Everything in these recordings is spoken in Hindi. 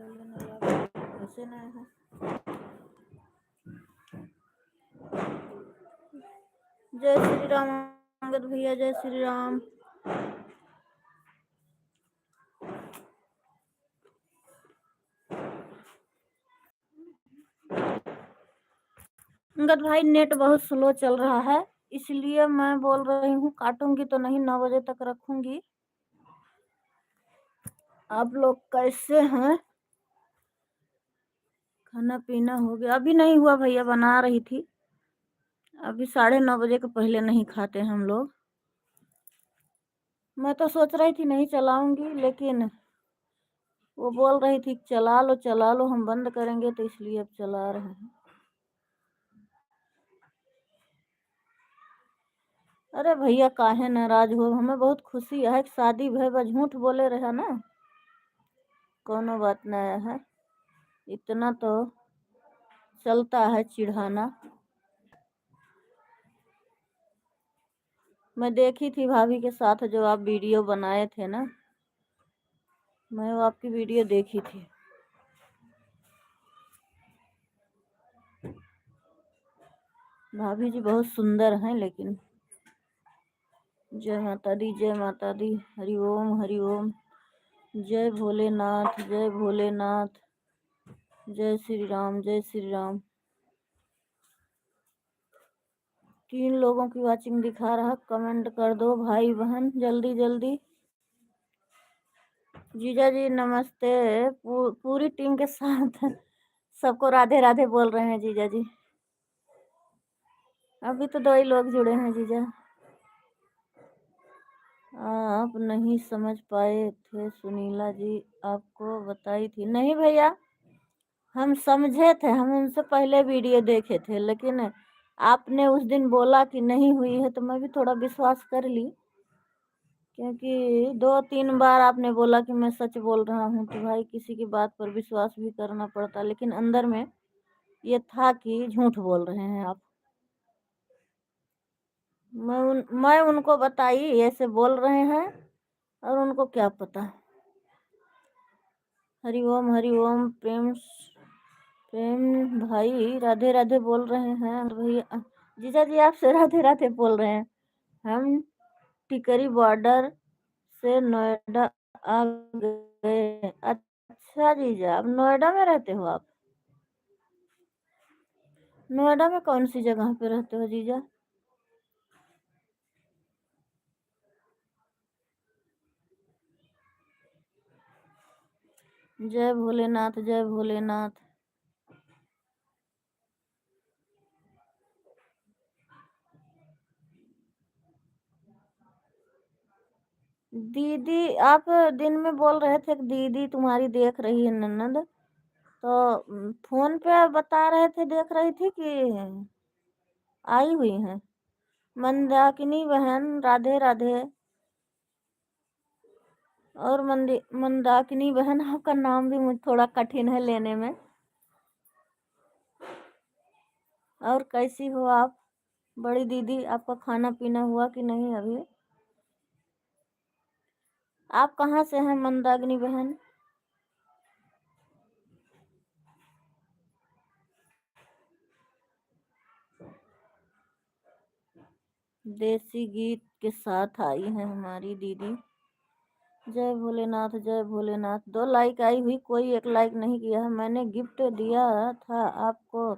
कैसे नया है? जय श्री राम अंगद भैया, जय श्री राम। अंगद भाई नेट बहुत स्लो चल रहा है, इसलिए मैं बोल रही हूँ काटूंगी तो नहीं, 9 बजे तक रखूंगी। आप लोग कैसे हैं? खाना पीना हो गया? अभी नहीं हुआ भैया, बना रही थी। अभी 9:30 बजे के पहले नहीं खाते हम लोग। मैं तो सोच रही थी नहीं चलाऊंगी, लेकिन वो बोल रही थी चला लो, हम बंद करेंगे, तो इसलिए अब चला रहे हैं। अरे भैया काहे नाराज हो, हमें बहुत खुशी है कि शादी भई, झूठ बोले रहे ना, कोनो बात नहीं है, इतना तो चलता है चिढ़ाना। मैं देखी थी भाभी के साथ जो आप वीडियो बनाए थे ना, मैं वो आपकी वीडियो देखी थी। भाभी जी बहुत सुंदर हैं, लेकिन जय माता दी, जय माता दी, हरि ओम हरि ओम। जय भोलेनाथ, जय भोलेनाथ, जय श्री राम, जय श्री राम। 3 लोगों की वाचिंग दिखा रहा, कमेंट कर दो भाई बहन जल्दी जल्दी। जीजा जी नमस्ते। पूरी टीम के साथ सबको राधे राधे बोल रहे हैं जीजा जी। अभी तो 2 ही लोग जुड़े हैं जीजा। आप नहीं समझ पाए थे, सुनीला जी आपको बताई थी? नहीं भैया, हम समझे थे, हम उनसे पहले वीडियो देखे थे, लेकिन आपने उस दिन बोला कि नहीं हुई है, तो मैं भी थोड़ा विश्वास कर ली, क्योंकि 2-3 बार आपने बोला कि मैं सच बोल रहा हूँ, तो भाई किसी की बात पर विश्वास भी करना पड़ता, लेकिन अंदर में ये था कि झूठ बोल रहे हैं आप। मैं उनको बताई ऐसे बोल रहे हैं, और उनको क्या पता। हरि ओम हरि ओम। प्रेम प्रेम भाई राधे राधे बोल रहे हैं भैया। जीजा जी आपसे राधे राधे बोल रहे हैं। हम टिकरी बॉर्डर से नोएडा आ गए। अच्छा जीजा, अब नोएडा में रहते हो आप? नोएडा में कौन सी जगह पे रहते हो जीजा? जय भोलेनाथ, जय भोलेनाथ। दीदी, आप दिन में बोल रहे थे कि दीदी तुम्हारी देख रही है ननद, तो फोन पे बता रहे थे देख रही थी कि आई हुई हैं? मंदाकिनी बहन राधे राधे। और मंदाकिनी बहन, आपका नाम भी मुझे थोड़ा कठिन है लेने में। और कैसी हो आप बड़ी दीदी? आपका खाना पीना हुआ कि नहीं अभी? आप कहाँ से हैं मंदाकिनी बहन? देसी गीत के साथ आई है हमारी दीदी। जय भोलेनाथ, जय भोलेनाथ। 2 लाइक आई हुई, कोई 1 लाइक नहीं किया है। मैंने गिफ्ट दिया था आपको,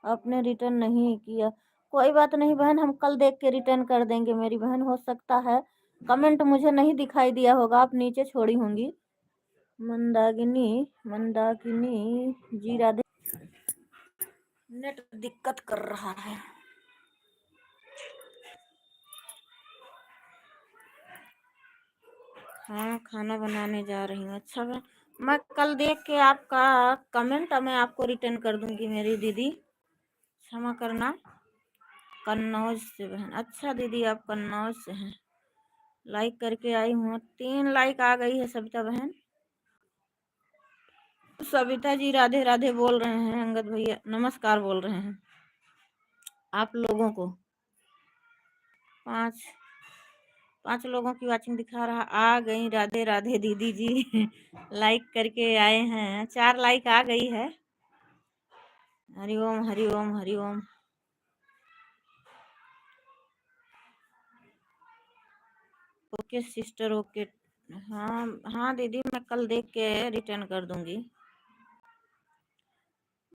आपने रिटर्न नहीं किया। कोई बात नहीं बहन, हम कल देख के रिटर्न कर देंगे मेरी बहन। हो सकता है कमेंट मुझे नहीं दिखाई दिया होगा, आप नीचे छोड़ी होंगी। मंदाकिनी, मंदाकिनी जी राधे। नेट दिक्कत कर रहा है। हाँ, खाना बनाने जा रही हूँ। अच्छा मैं कल देख के आपका कमेंट मैं आपको रिटर्न कर दूंगी मेरी दीदी, क्षमा करना। कन्नौज से बहन? अच्छा दीदी, आप कन्नौज से हैं। लाइक करके आई हूँ, 3 लाइक आ गई है सविता बहन। सविता जी राधे राधे बोल रहे हैं, अंगद भैया नमस्कार बोल रहे हैं आप लोगों को। 5 5 लोगों की वाचिंग दिखा रहा। आ गई राधे राधे दीदी जी। लाइक करके आए हैं, 4 लाइक आ गई है। Hariom Hariom Hariom. Okay sister okay. हाँ हाँ दीदी, मैं कल देख के रिटर्न कर दूंगी।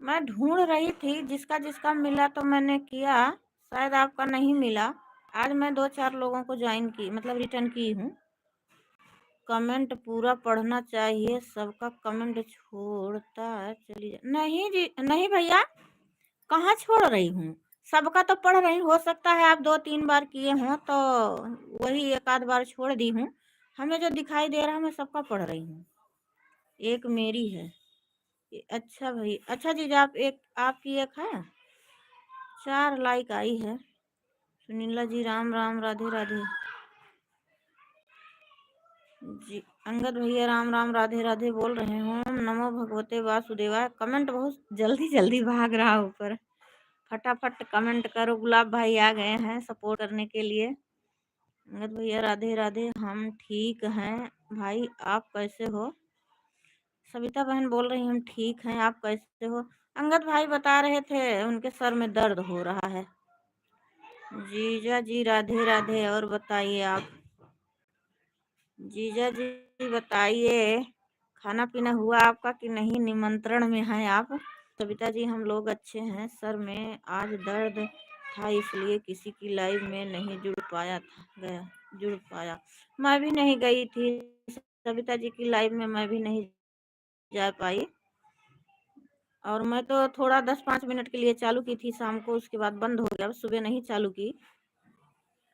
मैं ढूंढ रही थी, जिसका जिसका मिला तो मैंने किया, शायद आपका नहीं मिला। आज मैं 2-4 लोगों को ज्वाइन की, मतलब रिटर्न की हूँ। कमेंट पूरा पढ़ना चाहिए, सबका कमेंट छोड़ता चली जा। नहीं जी नहीं भैया, कहाँ छोड़ रही हूँ, सबका तो पढ़ रही हूँ। हो सकता है आप 2-3 बार किए हों तो वही एक आध बार छोड़ दी हूँ। हमें जो दिखाई दे रहा है मैं सबका पढ़ रही हूँ। एक मेरी है। अच्छा भाई, अच्छा जी, आप एक आपकी एक है। 4 लाइक आई है। सुनीला जी राम राम राधे राधे। जी अंगद भैया राम राम राधे राधे बोल रहे हैं। ओम नमो भगवते वासुदेवाय। कमेंट बहुत जल्दी जल्दी भाग रहा ऊपर, फटाफट कमेंट करो। गुलाब भाई आ गए हैं सपोर्ट करने के लिए। अंगद भैया राधे राधे। हम ठीक हैं भाई, आप कैसे हो? सविता बहन बोल रही हम ठीक हैं, आप कैसे हो? अंगद भाई बता रहे थे उनके सर में दर्द हो रहा है। जीजा जी राधे राधे। और बताइए आप जीजा जी, बताइए खाना पीना हुआ आपका कि नहीं? निमंत्रण में हैं आप? सविता जी हम लोग अच्छे हैं, सर में आज दर्द था इसलिए किसी की लाइव में नहीं जुड़ पाया। मैं भी नहीं गई थी सविता जी की लाइव में, मैं भी नहीं जा पाई। और मैं तो थोड़ा 10-5 मिनट के लिए चालू की थी शाम को, उसके बाद बंद हो गया। सुबह नहीं चालू की,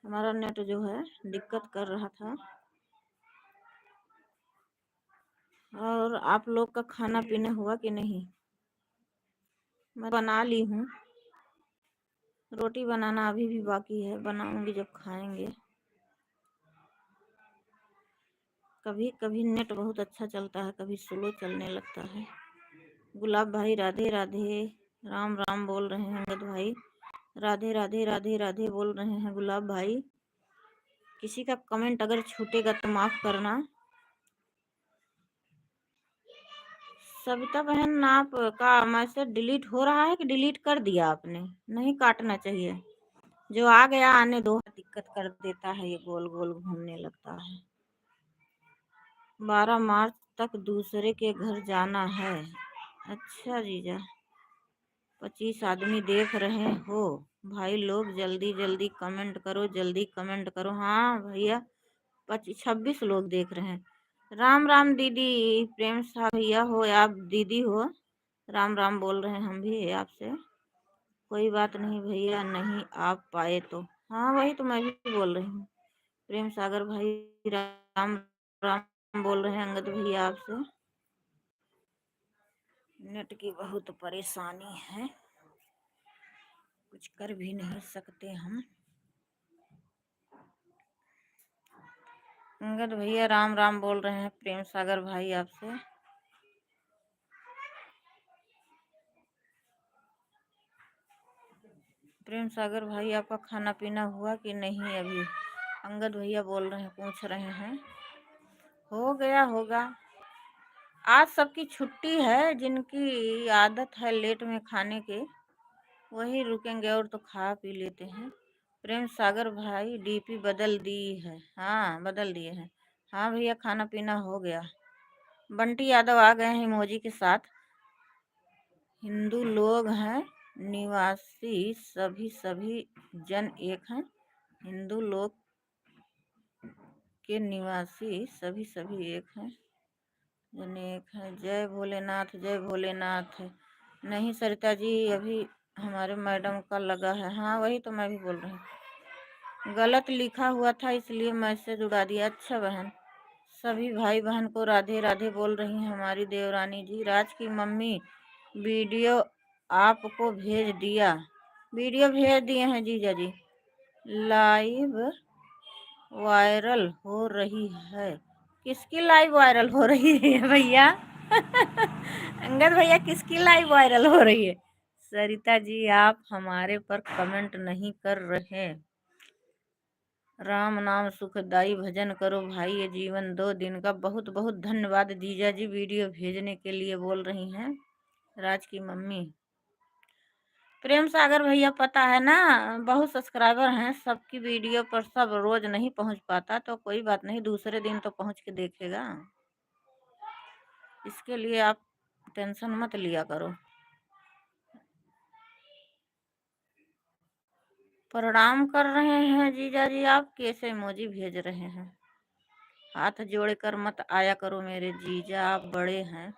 हमारा नेट जो है दिक्कत कर रहा था। और आप लोग का खाना पीना हुआ कि नहीं? मैं बना ली हूँ, रोटी बनाना अभी भी बाकी है, बनाऊंगी जब खाएंगे। कभी कभी नेट बहुत अच्छा चलता है, कभी स्लो चलने लगता है। गुलाब भाई राधे राधे। राम राम बोल रहे हैं अंगद भाई। राधे राधे राधे राधे बोल रहे हैं गुलाब भाई। किसी का कमेंट अगर छूटेगा तो माफ करना। सविता बहन आपका मैसेज डिलीट हो रहा है कि डिलीट कर दिया आपने? नहीं काटना चाहिए, जो आ गया आने दो, दिक्कत कर देता है, ये गोल गोल घूमने लगता है। 12 मार्च तक दूसरे के घर जाना है। अच्छा जीजा, 25 आदमी देख रहे हो भाई लोग, जल्दी जल्दी कमेंट करो, जल्दी कमेंट करो। हाँ भैया, 26 लोग देख रहे हैं। राम राम दीदी, प्रेम सा भैया हो आप दीदी हो? राम राम बोल रहे हैं हम भी आपसे। कोई बात नहीं भैया, नहीं आप पाए तो। हाँ वही तो मैं भी बोल रही हूँ। प्रेम सागर भाई राम राम बोल रहे हैं अंगद भैया आपसे। नेट की बहुत परेशानी है, कुछ कर भी नहीं सकते हम। अंगद भैया राम राम बोल रहे हैं प्रेम सागर भाई आपसे। प्रेम सागर भाई आपका खाना पीना हुआ कि नहीं अभी? अंगद भैया बोल रहे हैं, पूछ रहे हैं। हो गया होगा, आज सबकी छुट्टी है, जिनकी आदत है लेट में खाने के वही रुकेंगे, और तो खा पी लेते हैं। प्रेम सागर भाई डीपी बदल दी है? हाँ बदल दिए हैं। हाँ भैया खाना पीना हो गया। बंटी यादव आ गए हैं इमोजी के साथ। हिंदू लोग हैं निवासी, सभी सभी जन एक हैं। हिंदू लोग के निवासी सभी सभी एक हैं, जन एक है। जय भोलेनाथ जय भोलेनाथ। नहीं सरिता जी, अभी हमारे मैडम का लगा है। हाँ वही तो मैं भी बोल रही हूँ, गलत लिखा हुआ था इसलिए मैसेज उड़ा दिया। अच्छा बहन, सभी भाई बहन को राधे राधे बोल रही हैं हमारी देवरानी जी। राज की मम्मी वीडियो आपको भेज दिया, वीडियो भेज दिए हैं जीजा जी। लाइव वायरल हो रही है? किसकी लाइव वायरल हो रही है भैया? अंगद भैया किसकी लाइव वायरल हो रही है? सरिता जी आप हमारे पर कमेंट नहीं कर रहे, राम नाम सुखदाई भजन करो भाई ये जीवन 2 दिन का। बहुत बहुत धन्यवाद जीजा जी वीडियो भेजने के लिए बोल रही हैं राज की मम्मी। प्रेम सागर भैया पता है ना, बहुत सब्सक्राइबर हैं सबकी वीडियो पर सब रोज नहीं पहुंच पाता, तो कोई बात नहीं, दूसरे दिन तो पहुंच के देखेगा। इसके लिए आप टेंशन मत लिया करो। प्रणाम कर रहे हैं जीजा जी, आप कैसे इमोजी भेज रहे हैं? हाथ जोड़कर मत आया करो मेरे जीजा, आप बड़े हैं।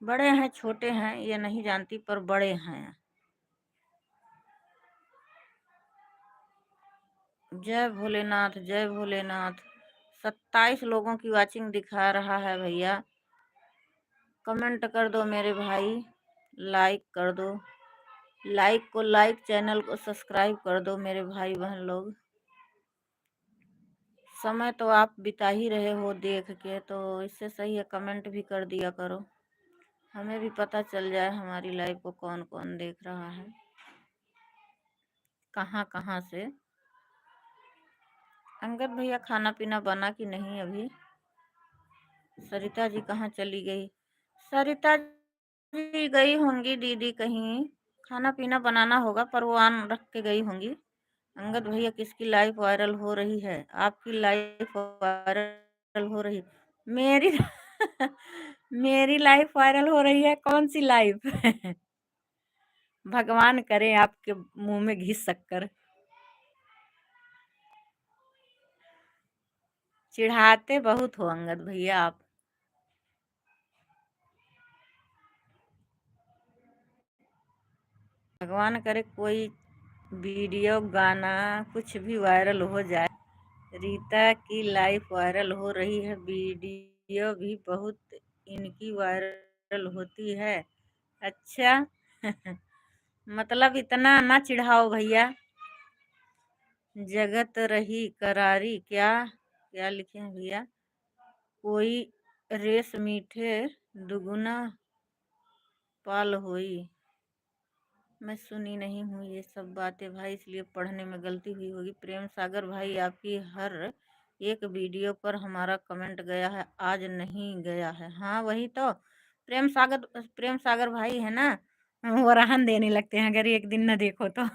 बड़े हैं छोटे हैं ये नहीं जानती, पर बड़े हैं। जय भोलेनाथ जय भोलेनाथ। 27 लोगों की वाचिंग दिखा रहा है भैया। कमेंट कर दो मेरे भाई, लाइक कर दो, लाइक को लाइक, चैनल को सब्सक्राइब कर दो मेरे भाई बहन लोग। समय तो आप बिता ही रहे हो देख के, तो इससे सही है कमेंट भी कर दिया करो, हमें भी पता चल जाए हमारी लाइव को कौन कौन देख रहा है, कहाँ कहाँ से। अंगद भैया खाना पीना बना कि नहीं अभी? सरिता जी कहाँ चली गई? सरिता जी गई होंगी दीदी कहीं, खाना पीना बनाना होगा, पर वो आन रख के गई होंगी। अंगद भैया किसकी लाइफ वायरल हो रही है? आपकी लाइफ वायरल हो रही? मेरी मेरी लाइफ वायरल हो रही है? कौन सी लाइफ? भगवान करे आपके मुंह में घिस शक्कर। चिढ़ाते बहुत हो अंगद भैया आप। भगवान करे कोई वीडियो गाना कुछ भी वायरल हो जाए। रीता की लाइफ वायरल हो रही है, वीडियो भी बहुत इनकी वायरल होती है। अच्छा। मतलब इतना ना चिढ़ाओ भैया। जगत रही करारी, क्या क्या लिखे हैं भैया? कोई रेस मीठे दुगुना पाल होई। मैं सुनी नहीं हूँ ये सब बातें भाई, इसलिए पढ़ने में गलती हुई होगी। प्रेम सागर भाई आपकी हर एक वीडियो पर हमारा कमेंट गया है, आज नहीं गया है। हाँ वही तो, प्रेम सागर भाई है ना, वो रहन देने लगते हैं अगर एक दिन न देखो तो।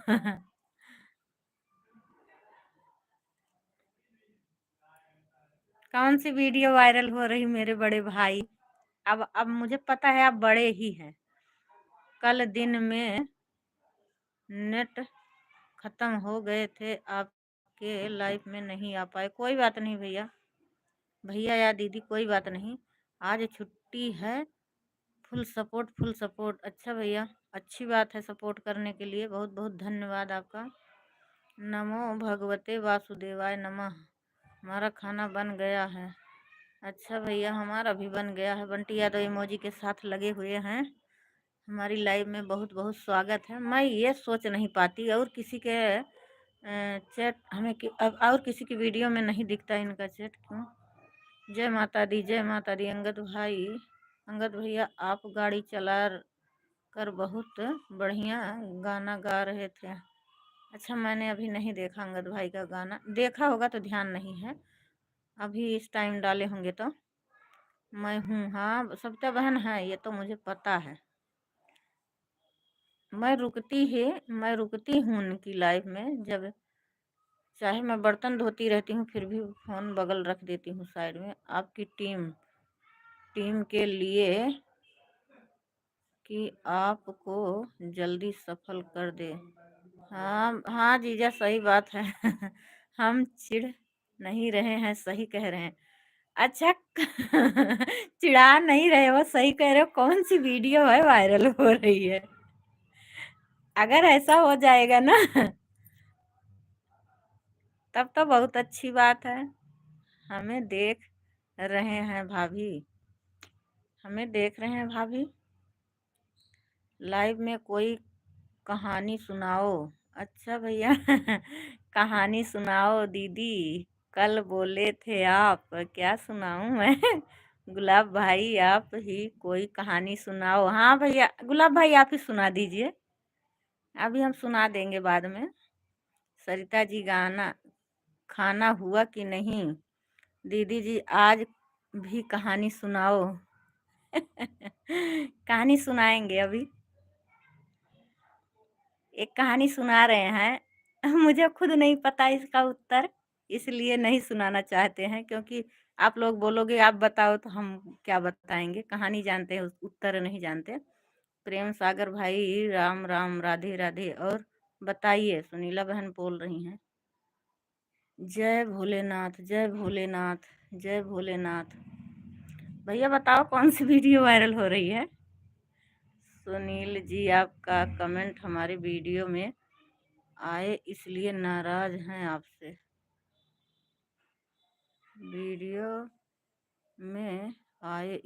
कौन सी वीडियो वायरल हो रही मेरे बड़े भाई? अब मुझे पता है आप बड़े ही हैं। कल दिन में नेट खत्म हो गए थे, आपके लाइफ में नहीं आ पाए। कोई बात नहीं भैया, भैया या दीदी कोई बात नहीं, आज छुट्टी है। Full support full support. अच्छा भैया, अच्छी बात है, सपोर्ट करने के लिए बहुत बहुत धन्यवाद आपका। नमो भगवते वासुदेवाय नमः। हमारा खाना बन गया है। अच्छा भैया हमारा भी बन गया है। बंटी यादव इमोजी के साथ लगे हुए हैं। हमारी लाइव में बहुत बहुत स्वागत है। मैं ये सोच नहीं पाती और किसी के चैट हमें अब और किसी की वीडियो में नहीं दिखता इनका चैट क्यों? जय माता दी जय माता दी। अंगद भाई, अंगद भैया आप गाड़ी चला कर बहुत बढ़िया गाना गा रहे थे। अच्छा मैंने अभी नहीं देखा अंगद भाई का गाना, देखा होगा तो ध्यान नहीं है, अभी इस टाइम डाले होंगे तो। मैं हूँ, हाँ सविता बहन है ये तो मुझे पता है। मैं रुकती हूँ उनकी लाइफ में, जब चाहे मैं बर्तन धोती रहती हूँ फिर भी फ़ोन बगल रख देती हूँ साइड में। आपकी टीम टीम के लिए कि आपको जल्दी सफल कर दे। हाँ हाँ जीजा सही बात है। हम चिढ़ नहीं रहे हैं, सही कह रहे हैं। अच्छा। चिढ़ा नहीं रहे हो, सही कह रहे हो। कौन सी वीडियो है वायरल हो रही है? अगर ऐसा हो जाएगा ना तब तो बहुत अच्छी बात है। हमें देख रहे हैं भाभी, हमें देख रहे हैं भाभी। लाइव में कोई कहानी सुनाओ। अच्छा भैया। कहानी सुनाओ दीदी, कल बोले थे आप, क्या सुनाऊं मैं? गुलाब भाई आप ही कोई कहानी सुनाओ। हाँ भैया गुलाब भाई आप ही सुना दीजिए, अभी हम सुना देंगे बाद में। सरिता जी गाना खाना हुआ कि नहीं? दीदी जी आज भी कहानी सुनाओ। कहानी सुनाएंगे अभी। एक कहानी सुना रहे हैं। मुझे खुद नहीं पता इसका उत्तर, इसलिए नहीं सुनाना चाहते हैं, क्योंकि आप लोग बोलोगे आप बताओ तो हम क्या बताएंगे। कहानी जानते हैं, उत्तर नहीं जानते। प्रेम सागर भाई राम राम, राधे राधे। और बताइए, सुनीला बहन बोल रही हैं। जय भोलेनाथ, जय भोलेनाथ, जय भोलेनाथ। भैया बताओ कौन सी वीडियो वायरल हो रही है? सुनील जी आपका कमेंट हमारे वीडियो में आए इसलिए नाराज हैं आपसे। वीडियो में आए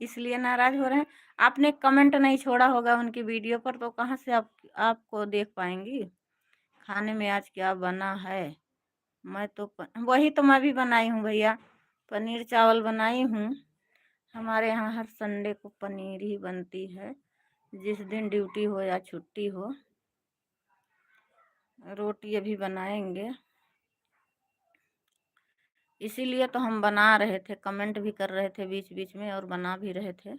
इसलिए नाराज हो रहे हैं। आपने कमेंट नहीं छोड़ा होगा उनकी वीडियो पर, तो कहाँ से आपको देख पाएंगी। खाने में आज क्या बना है? मैं तो वही तो मैं भी बनाई हूँ भैया, पनीर चावल बनाई हूँ। हमारे यहाँ हर संडे को पनीर ही बनती है, जिस दिन ड्यूटी हो या छुट्टी हो। रोटी अभी बनाएंगे, इसीलिए तो हम बना रहे थे, कमेंट भी कर रहे थे बीच बीच में और बना भी रहे थे।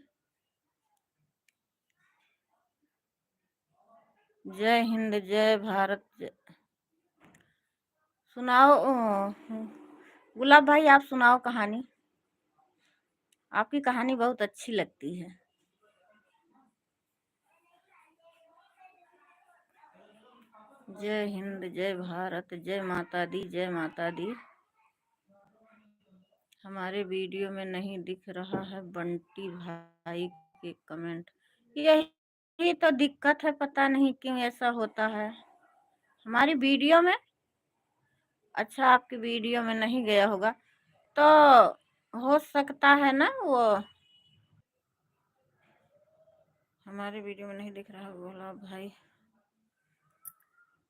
जय हिंद, जय भारत। सुनाओ गुलाब भाई, आप सुनाओ कहानी। आपकी कहानी बहुत अच्छी लगती है। जय हिंद, जय भारत, जय माता दी, जय माता दी। हमारे वीडियो में नहीं दिख रहा है बंटी भाई के कमेंट। यही तो दिक्कत है, पता नहीं क्यों ऐसा होता है हमारी वीडियो में। अच्छा, आपकी वीडियो में नहीं गया होगा तो हो सकता है ना वो। हमारे वीडियो में नहीं दिख रहा। बोला भाई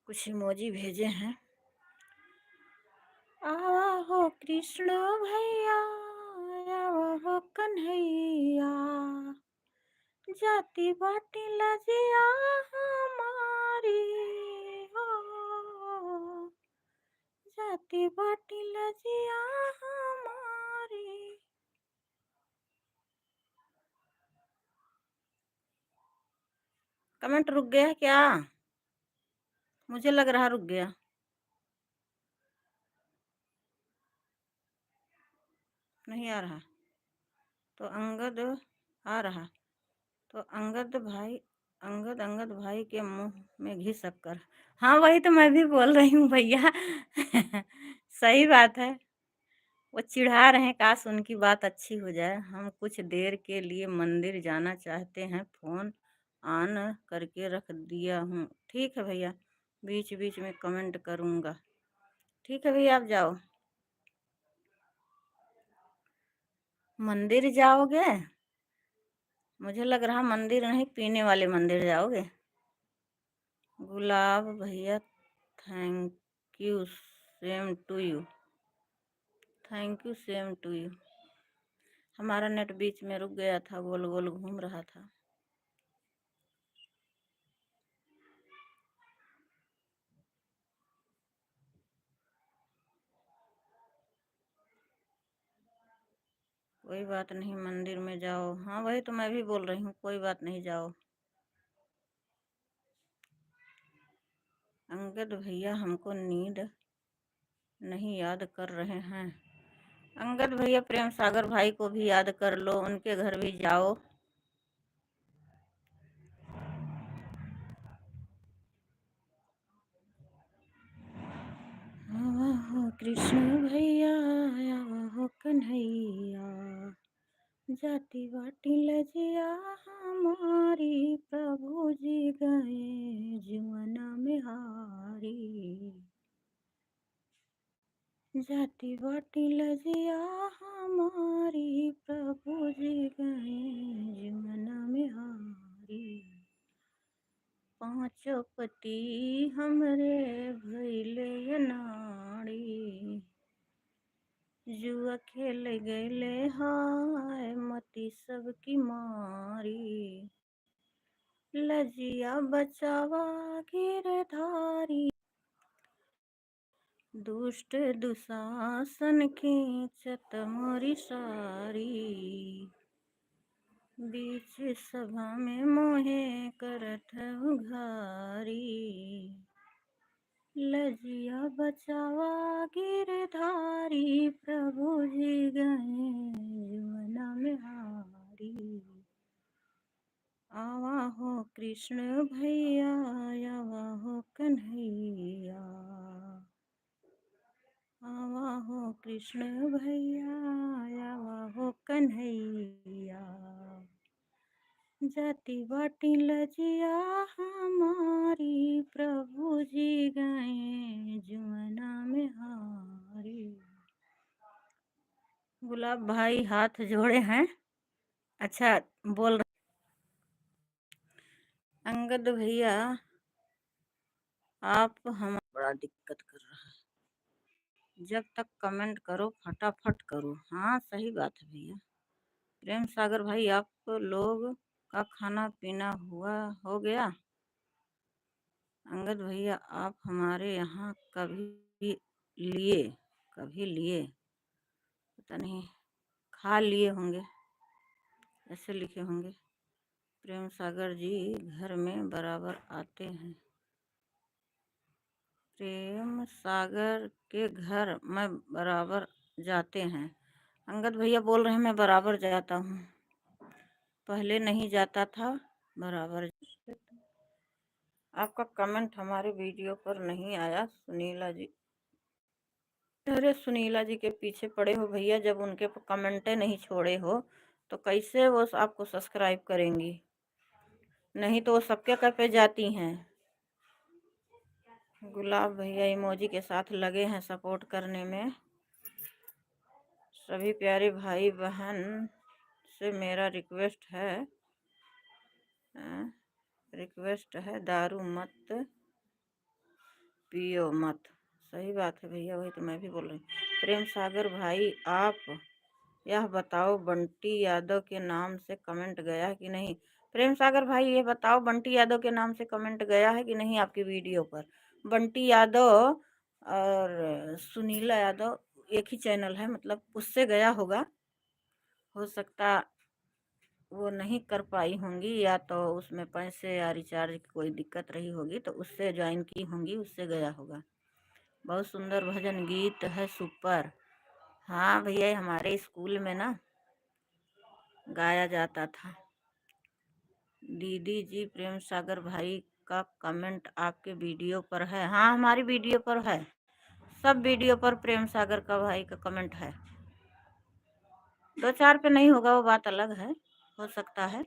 कुछ इमोजी भेजे हैं। आवा हो कृष्ण भैया, आवा हो कन्हैया, जाति बाटी लजिया हमारी हो, जाति बाटी लजिया हमारी। कमेंट रुक गया है क्या? मुझे लग रहा रुक गया। नहीं आ रहा तो अंगद आ रहा तो अंगद अंगद भाई के मुंह में घी शक्कर। हाँ वही तो मैं भी बोल रही हूँ भैया। सही बात है। वो चिढ़ा रहे हैं, काश उनकी बात अच्छी हो जाए। हम कुछ देर के लिए मंदिर जाना चाहते हैं, फोन ऑन करके रख दिया हूँ। ठीक है भैया, बीच बीच में कमेंट करूँगा। ठीक है भैया, आप जाओ। मंदिर जाओगे? मुझे लग रहा मंदिर नहीं, पीने वाले मंदिर जाओगे। गुलाब भैया thank you, same to you. Thank you, same to you. हमारा नेट बीच में रुक गया था, गोल गोल घूम रहा था। कोई बात नहीं, मंदिर में जाओ। हाँ वही तो मैं भी बोल रही हूँ, कोई बात नहीं, जाओ। अंगद भैया हमको नींद नहीं, याद कर रहे हैं। अंगद भैया प्रेम सागर भाई को भी याद कर लो, उनके घर भी जाओ। आवा हो कृष्ण भैया, आवा हो कन्हैया, जाति बाटी लजिया हमारी, प्रभु जी गए जुअना में हारी, जाति बाटी लजिया हमारी, प्रभु जी गए जुअना में हारी। पांचों पति हमरे भइले अनाड़ी, जुआ खेल गईले हाय मती सबकी मारी, लजिया बचावा गिरधारी, दुष्ट दुशासन खींचत मोरी सारी, बीच सभा में मोहे करत उघारी। लजिया बचावा गिरधारी, प्रभु जी गए जुमना में हारी। आवा हो कृष्ण भैया, आवा हो कन्हैया, आवा हो कृष्ण भैया, आवा हो कन्हैया। जाति बाटी लजिया हमारी, प्रभु जी गए जुमना में हारी। गुलाब भाई हाथ जोड़े हैं। अच्छा बोल रहे अंगद भैया, आप हम बड़ा दिक्कत कर रहा है, जब तक कमेंट करो फटाफट करो। हाँ सही बात है भैया। प्रेम सागर भाई, आप लोग का खाना पीना हो गया? अंगद भैया, आप हमारे यहाँ कभी लिए पता नहीं, खा लिए होंगे, ऐसे लिखे होंगे। प्रेम सागर जी घर में बराबर आते हैं, प्रेम सागर के घर में बराबर जाते हैं। अंगद भैया बोल रहे हैं मैं बराबर जाता हूँ, पहले नहीं जाता था, बराबर। आपका कमेंट हमारे वीडियो पर नहीं आया सुनीला जी। अरे सुनीला जी के पीछे पड़े हो भैया, जब उनके कमेंटे नहीं छोड़े हो तो कैसे वो आपको सब्सक्राइब करेंगी? नहीं तो वो सबके कर पे जाती हैं। गुलाब भैया इमोजी के साथ लगे हैं सपोर्ट करने में। सभी प्यारे भाई बहन से मेरा रिक्वेस्ट है, दारू मत पियो मत। सही बात है भैया, वही तो मैं भी बोल रही हूँ। प्रेम सागर भाई, आप यह बताओ बंटी यादव के नाम से कमेंट गया है कि नहीं? प्रेम सागर भाई ये बताओ बंटी यादव के नाम से कमेंट गया है कि नहीं आपकी वीडियो पर? बंटी यादव और सुनीला यादव एक ही चैनल है, मतलब उससे गया होगा, हो सकता वो नहीं कर पाई होंगी, या तो उसमें पैसे या रिचार्ज की कोई दिक्कत रही होगी तो उससे ज्वाइन की होंगी, उससे गया होगा। बहुत सुंदर भजन गीत है, सुपर। हाँ भैया, हमारे स्कूल में ना गाया जाता था। दीदी जी, प्रेम सागर भाई का कमेंट आपके वीडियो पर है? हाँ हमारी वीडियो पर है, सब वीडियो पर प्रेम सागर का भाई का कमेंट है। 2-4 पे नहीं होगा वो बात अलग है, हो सकता है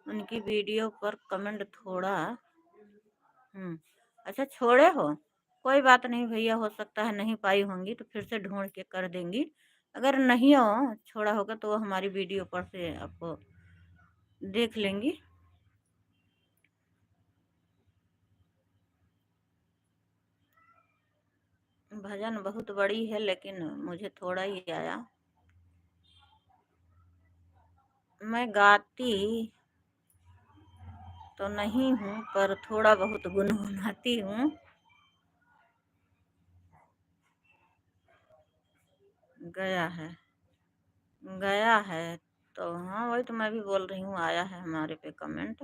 उनकी वीडियो पर कमेंट थोड़ा अच्छा छोड़े हो, कोई बात नहीं भैया, हो सकता है नहीं पाई होंगी तो फिर से ढूंढ के कर देंगी। अगर नहीं हो छोड़ा होगा तो वो हमारी वीडियो पर से आपको देख लेंगी। भजन बहुत बड़ी है लेकिन मुझे थोड़ा ही आया। मैं गाती तो नहीं हूँ पर थोड़ा बहुत गुनगुनाती हूँ। गया है, गया है तो हाँ वही तो मैं भी बोल रही हूँ, आया है हमारे पे कमेंट।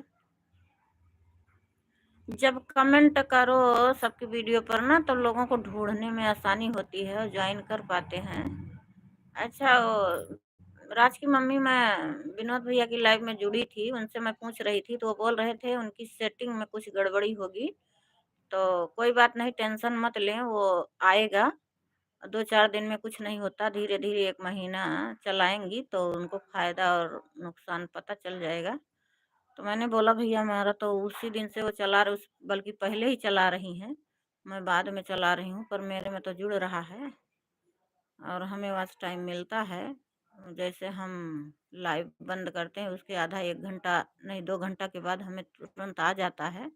जब कमेंट करो सबकी वीडियो पर ना तो लोगों को ढूंढने में आसानी होती है और ज्वाइन कर पाते हैं। अच्छा राज की मम्मी, मैं विनोद भैया की लाइव में जुड़ी थी, उनसे मैं पूछ रही थी तो वो बोल रहे थे उनकी सेटिंग में कुछ गड़बड़ी होगी। तो कोई बात नहीं, टेंशन मत लें, वो आएगा। 2-4 दिन में कुछ नहीं होता, धीरे धीरे 1 महीना चलाएंगी तो उनको फायदा और नुकसान पता चल जाएगा। तो मैंने बोला भैया हमारा तो उसी दिन से वो चला रहे, उस बल्कि पहले ही चला रही हैं, मैं बाद में चला रही हूँ, पर मेरे में तो जुड़ रहा है और हमें वॉच टाइम मिलता है। जैसे हम लाइव बंद करते हैं उसके आधा 1 घंटा नहीं 2 घंटा के बाद हमें तुरंत आ जाता है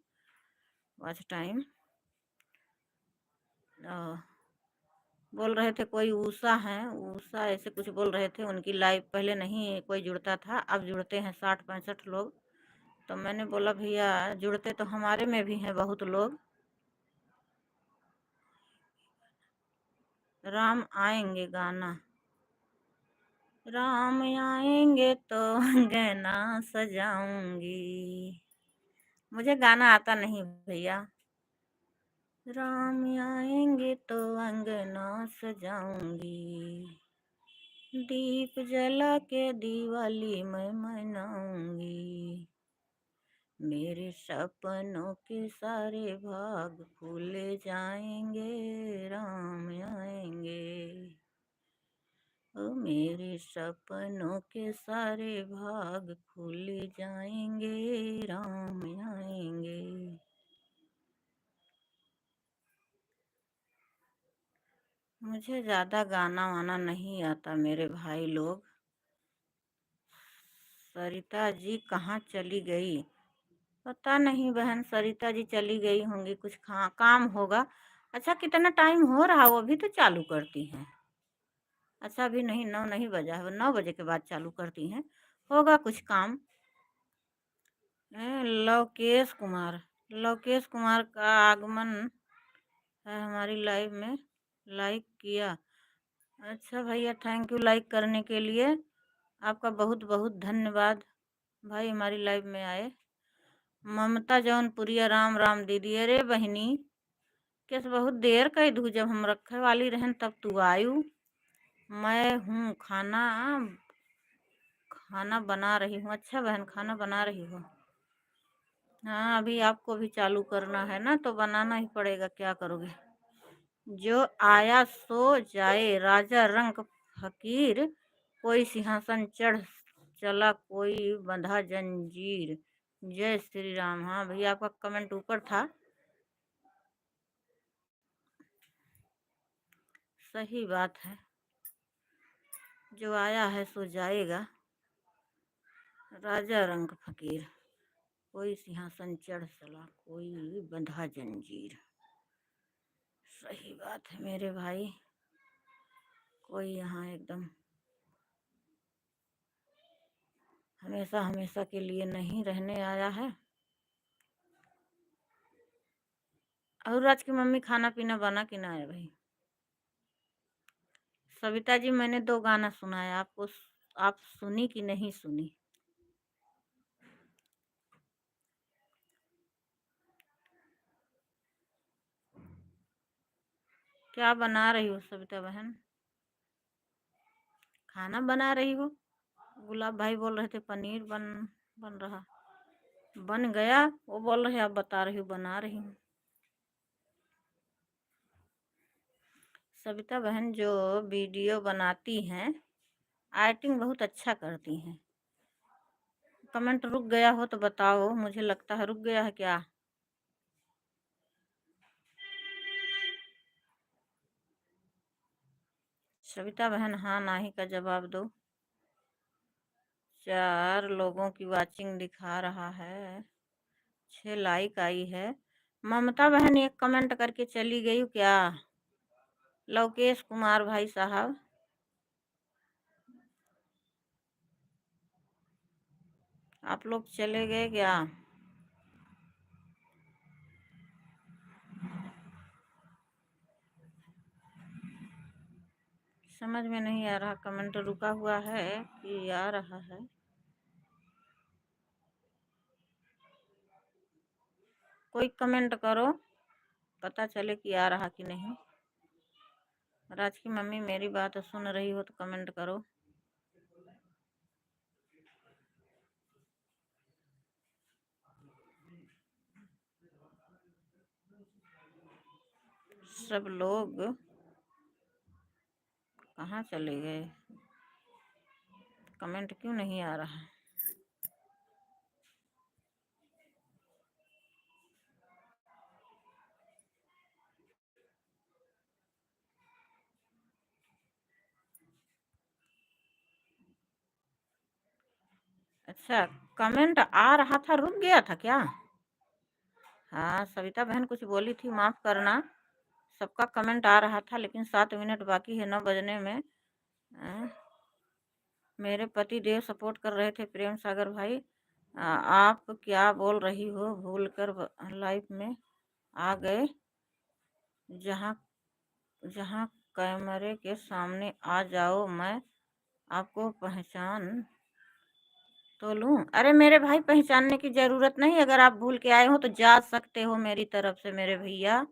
वॉच टाइम। बोल रहे थे कोई उषा है, उषा ऐसे कुछ बोल रहे थे, उनकी लाइव पहले नहीं कोई जुड़ता था, अब जुड़ते हैं 60-65 लोग। तो मैंने बोला भैया जुड़ते तो हमारे में भी हैं बहुत लोग। राम आएंगे गाना, राम आएंगे तो अंगना सजाऊंगी। मुझे गाना आता नहीं भैया। राम आएंगे तो अंगना सजाऊंगी, दीप जला के दिवाली मैं मनाऊंगी। मेरे सपनों के सारे भाग खुले जाएंगे, राम आएंगे। ओ मेरे सपनों के सारे भाग खुले जाएंगे, राम आएंगे। मुझे ज़्यादा गाना वाना नहीं आता मेरे भाई लोग। सरिता जी कहाँ चली गई? पता नहीं बहन, सरिता जी चली गई होंगी, कुछ काम होगा। अच्छा कितना टाइम हो रहा, वो अभी तो चालू करती हैं? अच्छा अभी नहीं, 9 नहीं बजा है, 9 बजे के बाद चालू करती हैं, होगा कुछ काम। लोकेश कुमार, लोकेश कुमार का आगमन है हमारी लाइव में, लाइक किया। अच्छा भैया थैंक यू लाइक करने के लिए, आपका बहुत बहुत धन्यवाद भाई हमारी लाइव में आए। ममता जौनपुरिया, राम राम दीदी। अरे बहनी कैसे बहुत देर कही दू, जब हम रखे वाली रहन तब तू आयु। मैं हूँ खाना खाना बना रही हूँ। अच्छा बहन खाना बना रही हो? हाँ अभी आपको भी चालू करना है ना, तो बनाना ही पड़ेगा, क्या करोगे। जो आया सो जाए, राजा रंग फकीर, कोई सिंहासन चढ़ चला, कोई बंधा जंजीर। जय श्री राम। हाँ भैया आपका कमेंट ऊपर था, सही बात है। जो आया है सो जाएगा, राजा रंग फकीर, कोई सिंहासन चढ़ चला, कोई बंधा जंजीर। सही बात है मेरे भाई, कोई यहाँ एकदम हमेशा हमेशा के लिए नहीं रहने आया है। और आज की मम्मी खाना पीना बना कि ना है भाई? सविता जी मैंने 2 गाना सुनाया आपको, आप सुनी कि नहीं सुनी? क्या बना रही हो सविता बहन? खाना बना रही हो? गुलाब भाई बोल रहे थे पनीर बन बन रहा, बन गया। वो बोल रहे आप बता रही हो बना रही हूँ। सविता बहन जो वीडियो बनाती हैं, एक्टिंग बहुत अच्छा करती हैं। कमेंट रुक गया हो तो बताओ, मुझे लगता है रुक गया है क्या? सविता बहन हाँ नाही का जवाब दो। 4 लोगों की वाचिंग दिखा रहा है, 6 लाइक आई है। ममता बहन एक कमेंट करके चली गई क्या? लोकेश कुमार भाई साहब आप लोग चले गए क्या? समझ में नहीं आ रहा, कमेंट रुका हुआ है कि आ रहा है? कोई कमेंट करो, पता चले कि आ रहा कि नहीं। राज की मम्मी मेरी बात सुन रही हो तो कमेंट करो। सब लोग कहाँ चले गए? कमेंट क्यों नहीं आ रहा? अच्छा कमेंट आ रहा था, रुक गया था क्या? हाँ सविता बहन कुछ बोली थी, माफ़ करना। सबका कमेंट आ रहा था लेकिन 7 मिनट बाकी है 9 बजने में। मेरे पति देव सपोर्ट कर रहे थे, प्रेम सागर भाई। आप क्या बोल रही हो, भूल कर लाइफ में आ गए। जहाँ जहाँ कैमरे के सामने आ जाओ, मैं आपको पहचान तो लूं। अरे मेरे भाई, पहचानने की जरूरत नहीं, अगर आप भूल के आए हो तो जा सकते हो मेरी तरफ से मेरे भैया।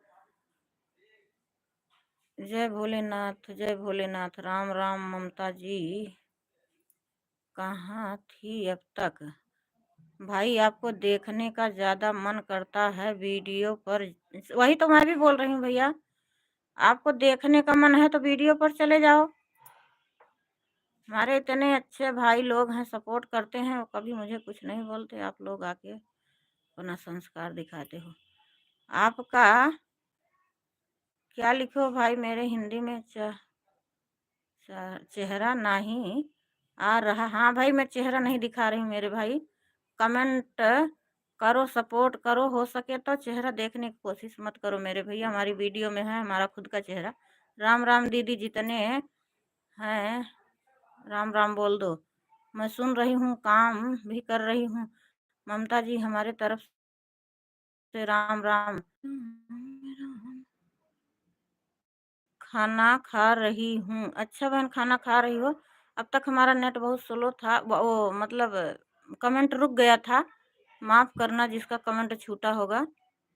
जय भोलेनाथ, जय भोलेनाथ। राम राम ममता जी, कहाँ थी अब तक? भाई आपको देखने का ज्यादा मन करता है वीडियो पर, वही तो मैं भी बोल रही हूँ भैया। आपको देखने का मन है तो वीडियो पर चले जाओ। हमारे इतने अच्छे भाई लोग हैं, सपोर्ट करते हैं, वो कभी मुझे कुछ नहीं बोलते। आप लोग आके अपना संस्कार दिखाते हो। आपका क्या लिखो भाई, मेरे हिंदी में चेहरा नहीं आ रहा। हाँ भाई, मैं चेहरा नहीं दिखा रही हूँ मेरे भाई। कमेंट करो, सपोर्ट करो, हो सके तो चेहरा देखने की कोशिश मत करो मेरे भैया। हमारी वीडियो में है हमारा खुद का चेहरा। राम राम दीदी, जितने हैं राम राम बोल दो। मैं सुन रही हूँ, काम भी कर रही हूँ। ममता जी हमारे तरफ से राम राम। खाना खा रही हूँ। अच्छा बहन, खाना खा रही हो। अब तक हमारा नेट बहुत स्लो था, वो मतलब कमेंट रुक गया था। माफ करना जिसका कमेंट छूटा होगा।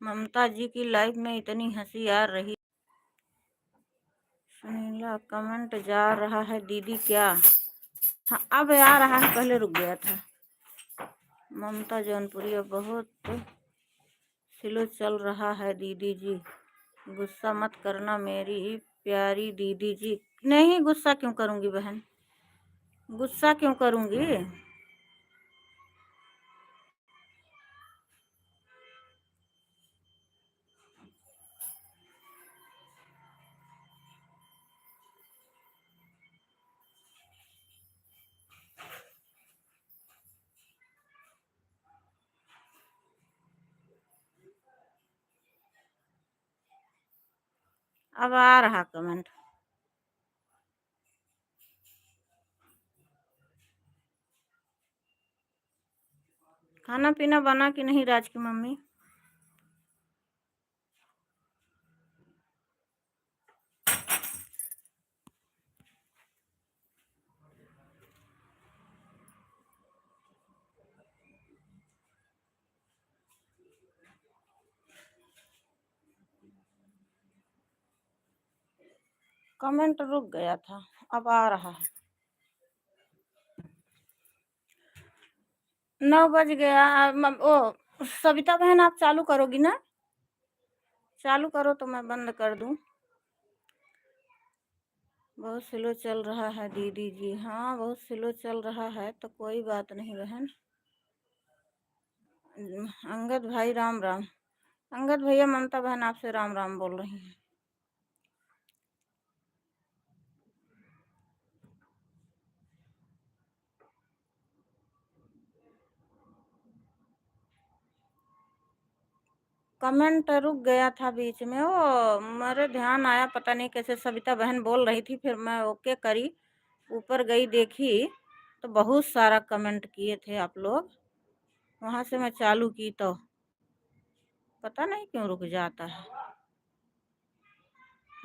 ममता जी की लाइफ में इतनी हंसी आ रही। सुनीला कमेंट जा रहा है दीदी क्या? हाँ अब आ रहा है, पहले रुक गया था। ममता जौनपुरी बहुत स्लो चल रहा है दीदी जी, गुस्सा मत करना मेरी प्यारी दीदी जी। नहीं गुस्सा क्यों करूंगी बहन, गुस्सा क्यों करूंगी? अब आ रहा कमेंट। खाना पीना बना कि नहीं राज की मम्मी? कमेंट रुक गया था, अब आ रहा है। 9 बज गया। ओ सविता बहन, आप चालू करोगी ना? चालू करो तो मैं बंद कर दूं। बहुत स्लो चल रहा है दीदी जी। हाँ बहुत स्लो चल रहा है तो कोई बात नहीं बहन। अंगद भाई राम राम। अंगद भैया, ममता बहन आपसे राम राम बोल रही हैं। कमेंट रुक गया था बीच में, वो मेरे ध्यान आया, पता नहीं कैसे सविता बहन बोल रही थी, फिर मैं ओके करी, ऊपर गई देखी तो बहुत सारा कमेंट किए थे आप लोग। वहां से मैं चालू की तो पता नहीं क्यों रुक जाता है।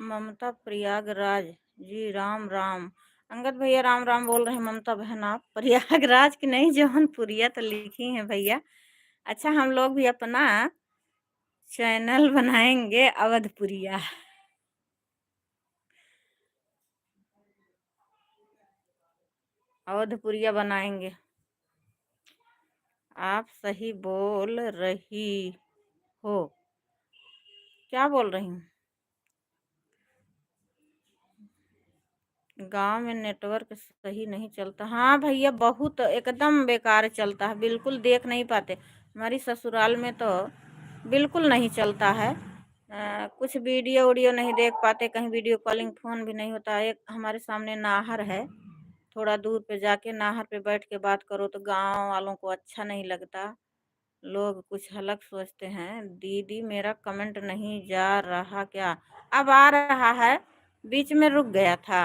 ममता प्रयागराज जी राम राम। अंगद भैया राम राम बोल रहे हैं। ममता बहन आप प्रयागराज की नहीं, जौनपुरिया तो लिखी हैं भैया। अच्छा, हम लोग भी अपना चैनल बनाएंगे अवधपुरिया। अवधपुरिया बनाएंगे। आप सही बोल रही हो। क्या बोल रही हूँ? गांव में नेटवर्क सही नहीं चलता। हाँ भैया, बहुत एकदम बेकार चलता है, बिल्कुल देख नहीं पाते। हमारी ससुराल में तो बिल्कुल नहीं चलता है। कुछ वीडियो वीडियो नहीं देख पाते, कहीं वीडियो कॉलिंग फोन भी नहीं होता। एक हमारे सामने नाहर है, थोड़ा दूर पे जाके नाहर पे बैठ के बात करो तो गांव वालों को अच्छा नहीं लगता। लोग कुछ अलग सोचते हैं। दीदी मेरा कमेंट नहीं जा रहा क्या? अब आ रहा है, बीच में रुक गया था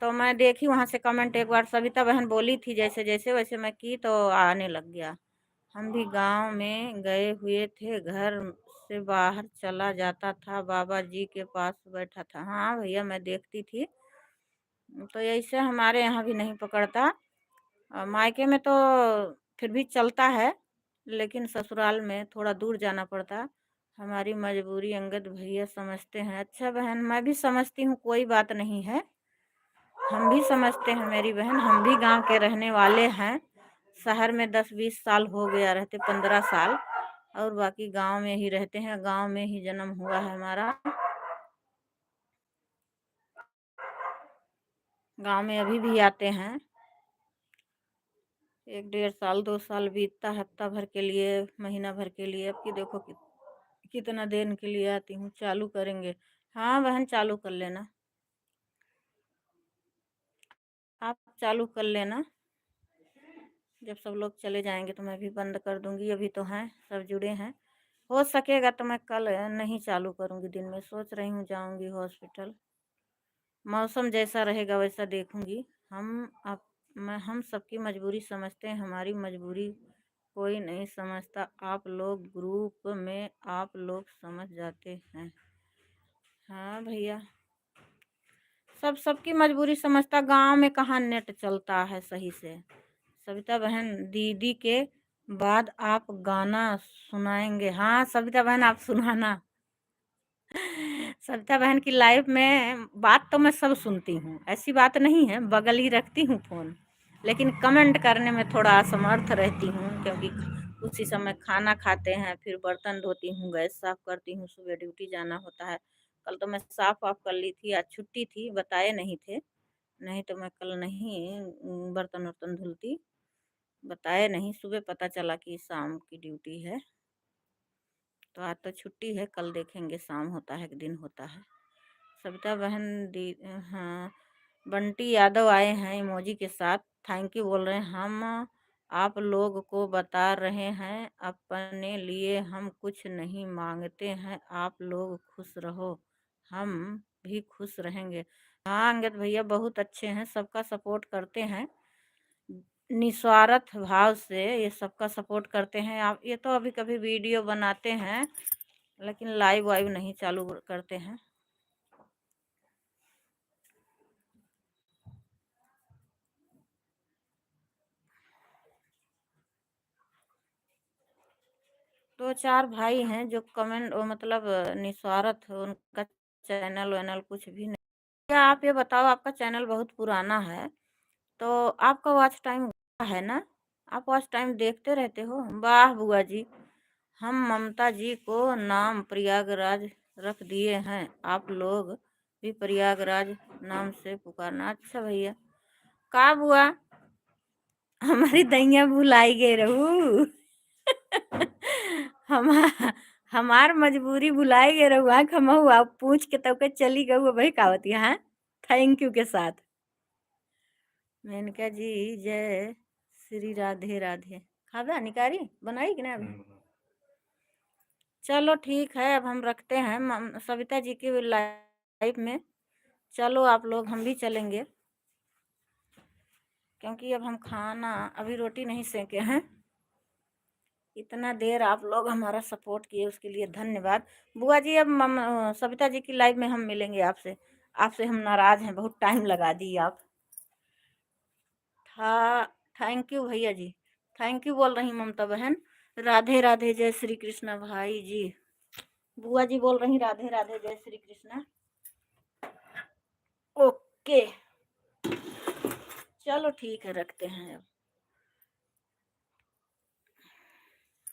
तो मैं देखी वहां से कमेंट। एक बार सविता बहन बोली थी जैसे जैसे, वैसे मैं की तो आने लग गया। हम भी गांव में गए हुए थे घर से बाहर चला जाता था, बाबा जी के पास बैठा था। हाँ भैया, मैं देखती थी। तो ऐसे हमारे यहाँ भी नहीं पकड़ता। मायके में तो फिर भी चलता है, लेकिन ससुराल में थोड़ा दूर जाना पड़ता। हमारी मजबूरी अंगद भैया समझते हैं। अच्छा बहन, मैं भी समझती हूँ, कोई बात नहीं है। हम भी समझते हैं मेरी बहन, हम भी गांव के रहने वाले हैं। शहर में 10-20 साल हो गया रहते, 15 साल, और बाकी गांव में ही रहते हैं। गांव में ही जन्म हुआ है हमारा। गांव में अभी भी आते हैं। 1-1.5 साल 2 साल बीतता है, हफ्ता भर के लिए, महीना भर के लिए। अब की देखो कितना दिन के लिए आती हूँ। चालू करेंगे। हाँ बहन, चालू कर लेना। आप चालू कर लेना। जब सब लोग चले जाएंगे तो मैं भी बंद कर दूंगी। अभी तो हैं, सब जुड़े हैं। हो सकेगा तो मैं कल नहीं चालू करूंगी, दिन में सोच रही हूँ जाऊंगी हॉस्पिटल। मौसम जैसा रहेगा वैसा देखूंगी। हम आप मैं हम सबकी मजबूरी समझते हैं, हमारी मजबूरी कोई नहीं समझता। आप लोग ग्रुप में आप लोग समझ जाते हैं। हाँ भैया, सब सबकी मजबूरी समझता। गांव में कहाँ नेट चलता है सही से। सविता बहन, दीदी के बाद आप गाना सुनाएंगे? हाँ सविता बहन, आप सुनाना। सविता बहन की लाइव में बात तो मैं सब सुनती हूँ, ऐसी बात नहीं है, बगल ही रखती हूँ फ़ोन। लेकिन कमेंट करने में थोड़ा असमर्थ रहती हूँ, क्योंकि उसी समय खाना खाते हैं, फिर बर्तन धोती हूँ, गैस साफ करती हूँ, सुबह ड्यूटी जाना होता है। कल तो मैं साफ वाफ कर ली थी, आज छुट्टी थी, बताए नहीं थे। नहीं तो मैं कल नहीं बर्तन वर्तन धुलती। बताए नहीं, सुबह पता चला कि शाम की ड्यूटी है। तो आज तो छुट्टी है, कल देखेंगे शाम होता है कि दिन होता है। सविता बहन दी, हाँ, बंटी यादव आए हैं इमोजी के साथ, थैंक यू बोल रहे हैं। हम आप लोग को बता रहे हैं, अपने लिए हम कुछ नहीं मांगते हैं, आप लोग खुश रहो, हम भी खुश रहेंगे। हाँ अंगद भैया बहुत अच्छे हैं, सबका सपोर्ट करते हैं निस्वार्थ भाव से। ये सबका सपोर्ट करते हैं। आप ये तो अभी कभी वीडियो बनाते हैं, लेकिन लाइव वाइव नहीं चालू करते हैं। दो चार भाई हैं जो कमेंट, वो मतलब निस्वार्थ, उनका चैनल वैनल कुछ भी नहीं। क्या आप ये बताओ, आपका चैनल बहुत पुराना है, तो आपका वॉच टाइम है ना? आप वॉच टाइम देखते रहते हो? वाह बुआ जी, हम ममता जी को नाम प्रयागराज रख दिए हैं, आप लोग भी प्रयागराज नाम से पुकारना। अच्छा भैया, का बुआ, हमारी दैया भुलाई गए रहू। हम हमार मजबूरी भुलाई गए रहू। आँख हम आप पूछ के तब के चली गऊ भाई कावती। हाँ, थैंक यू के साथ। मेनका जी, जय श्री राधे राधे। खावा निकारी बनाई कि ना अभी? चलो ठीक है, अब हम रखते हैं। सविता जी की लाइफ में चलो आप लोग, हम भी चलेंगे, क्योंकि अब हम खाना, अभी रोटी नहीं सेके हैं। इतना देर आप लोग हमारा सपोर्ट किए, उसके लिए धन्यवाद। बुआ जी, अब सविता जी की लाइव में हम मिलेंगे आपसे। आपसे हम नाराज़ हैं, बहुत टाइम लगा दी आप। हाँ, थैंक यू भैया जी, थैंक यू बोल रही ममता बहन। राधे राधे, जय श्री कृष्णा भाई जी। बुआ जी बोल रही राधे राधे, जय श्री कृष्णा। ओके, चलो ठीक है, रखते हैं अब।